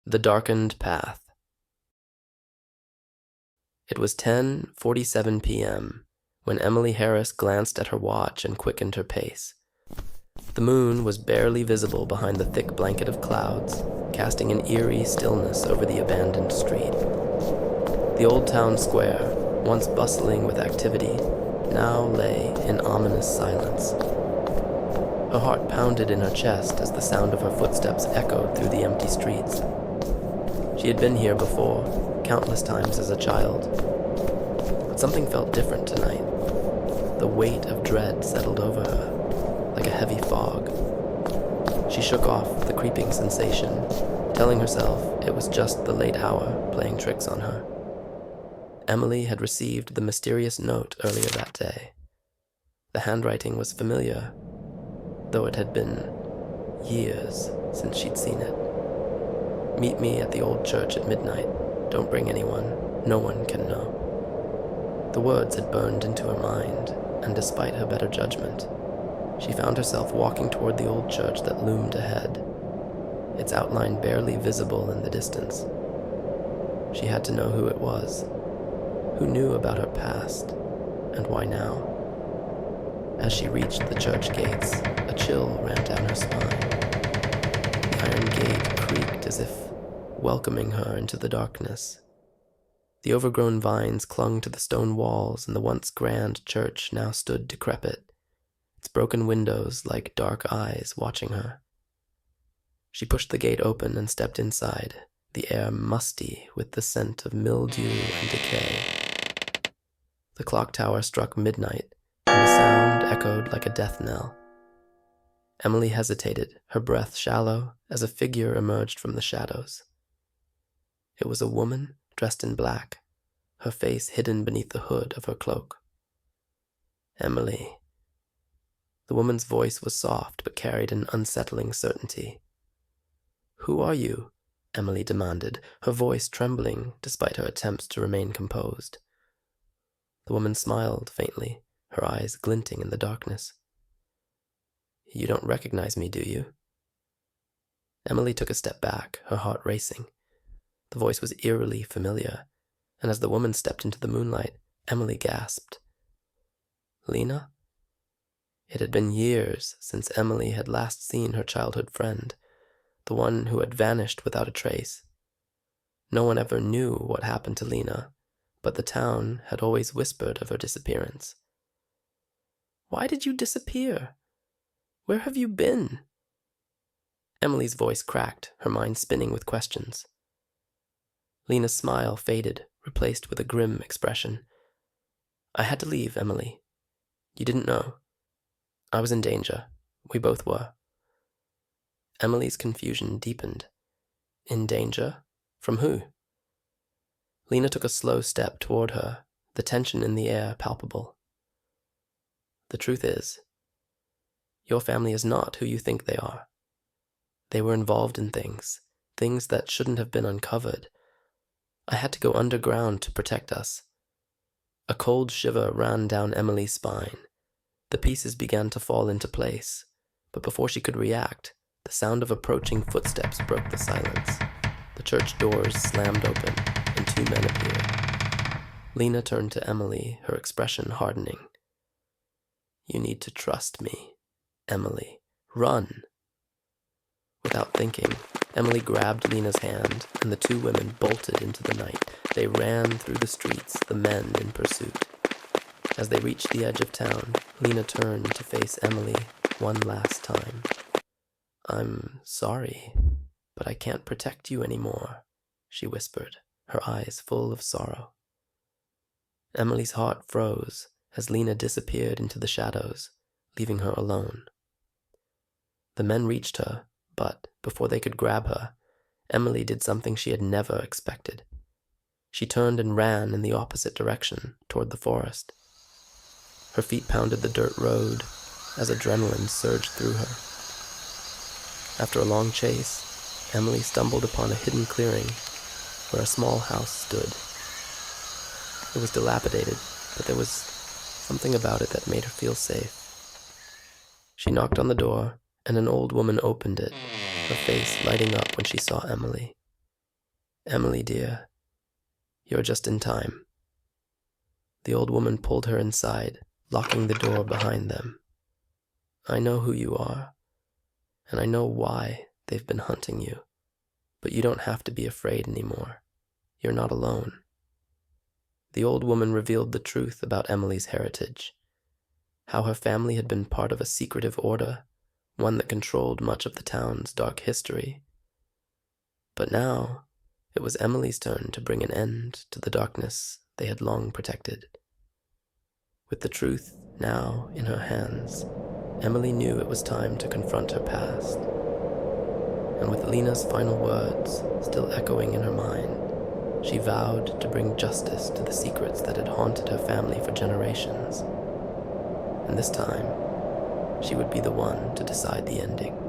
The Darkened Path. It was 10:47 p.m. when Emily Harris glanced at her watch and quickened her pace. The moon was barely visible behind the thick blanket of clouds, casting an eerie stillness over the abandoned street. The old town square, once bustling with activity, now lay in ominous silence. Her heart pounded in her chest as the sound of her footsteps echoed through the empty streets. She had been here before, countless times as a child. But something felt different tonight. The weight of dread settled over her, like a heavy fog. She shook off the creeping sensation, telling herself it was just the late hour playing tricks on her. Emily had received the mysterious note earlier that day. The handwriting was familiar, though it had been years since she'd seen it. Meet me at the old church at midnight. Don't bring anyone. No one can know. The words had burned into her mind, and despite her better judgment, she found herself walking toward the old church that loomed ahead, its outline barely visible in the distance. She had to know who it was, who knew about her past, and why now. As she reached the church gates, a chill ran down her spine. The iron gate creaked as if welcoming her into the darkness. The overgrown vines clung to the stone walls, and the once grand church now stood decrepit, its broken windows like dark eyes watching her. She pushed the gate open and stepped inside, the air musty with the scent of mildew and decay. The clock tower struck midnight, and the sound echoed like a death knell. Emily hesitated, her breath shallow, as a figure emerged from the shadows. It was a woman dressed in black, her face hidden beneath the hood of her cloak. Emily. The woman's voice was soft but carried an unsettling certainty. "Who are you?" Emily demanded, her voice trembling despite her attempts to remain composed. The woman smiled faintly, her eyes glinting in the darkness. "You don't recognize me, do you?" Emily took a step back, her heart racing. The voice was eerily familiar, and as the woman stepped into the moonlight, Emily gasped. Lena? It had been years since Emily had last seen her childhood friend, the one who had vanished without a trace. No one ever knew what happened to Lena, but the town had always whispered of her disappearance. "Why did you disappear? Where have you been?" Emily's voice cracked, her mind spinning with questions. Lena's smile faded, replaced with a grim expression. "I had to leave, Emily. You didn't know. I was in danger. We both were." Emily's confusion deepened. In danger? From who? Lena took a slow step toward her, the tension in the air palpable. "The truth is, your family is not who you think they are. They were involved in things that shouldn't have been uncovered. I had to go underground to protect us." A cold shiver ran down Emily's spine. The pieces began to fall into place, but before she could react, the sound of approaching footsteps broke the silence. The church doors slammed open, and two men appeared. Lena turned to Emily, her expression hardening. "You need to trust me, Emily. Run!" Without thinking, Emily grabbed Lena's hand, and the two women bolted into the night. They ran through the streets, the men in pursuit. As they reached the edge of town, Lena turned to face Emily one last time. "I'm sorry, but I can't protect you anymore," she whispered, her eyes full of sorrow. Emily's heart froze as Lena disappeared into the shadows, leaving her alone. The men reached her, but before they could grab her, Emily did something she had never expected. She turned and ran in the opposite direction, toward the forest. Her feet pounded the dirt road as adrenaline surged through her. After a long chase, Emily stumbled upon a hidden clearing where a small house stood. It was dilapidated, but there was something about it that made her feel safe. She knocked on the door, and an old woman opened it, her face lighting up when she saw Emily. Emily, dear, you're just in time. The old woman pulled her inside, locking the door behind them. I know who you are, and I know why they've been hunting you, but you don't have to be afraid anymore. You're not alone. The old woman revealed the truth about Emily's heritage, how her family had been part of a secretive order, one that controlled much of the town's dark history. But now, it was Emily's turn to bring an end to the darkness they had long protected. With the truth now in her hands, Emily knew it was time to confront her past. And with Lena's final words still echoing in her mind, she vowed to bring justice to the secrets that had haunted her family for generations. And this time, she would be the one to decide the ending.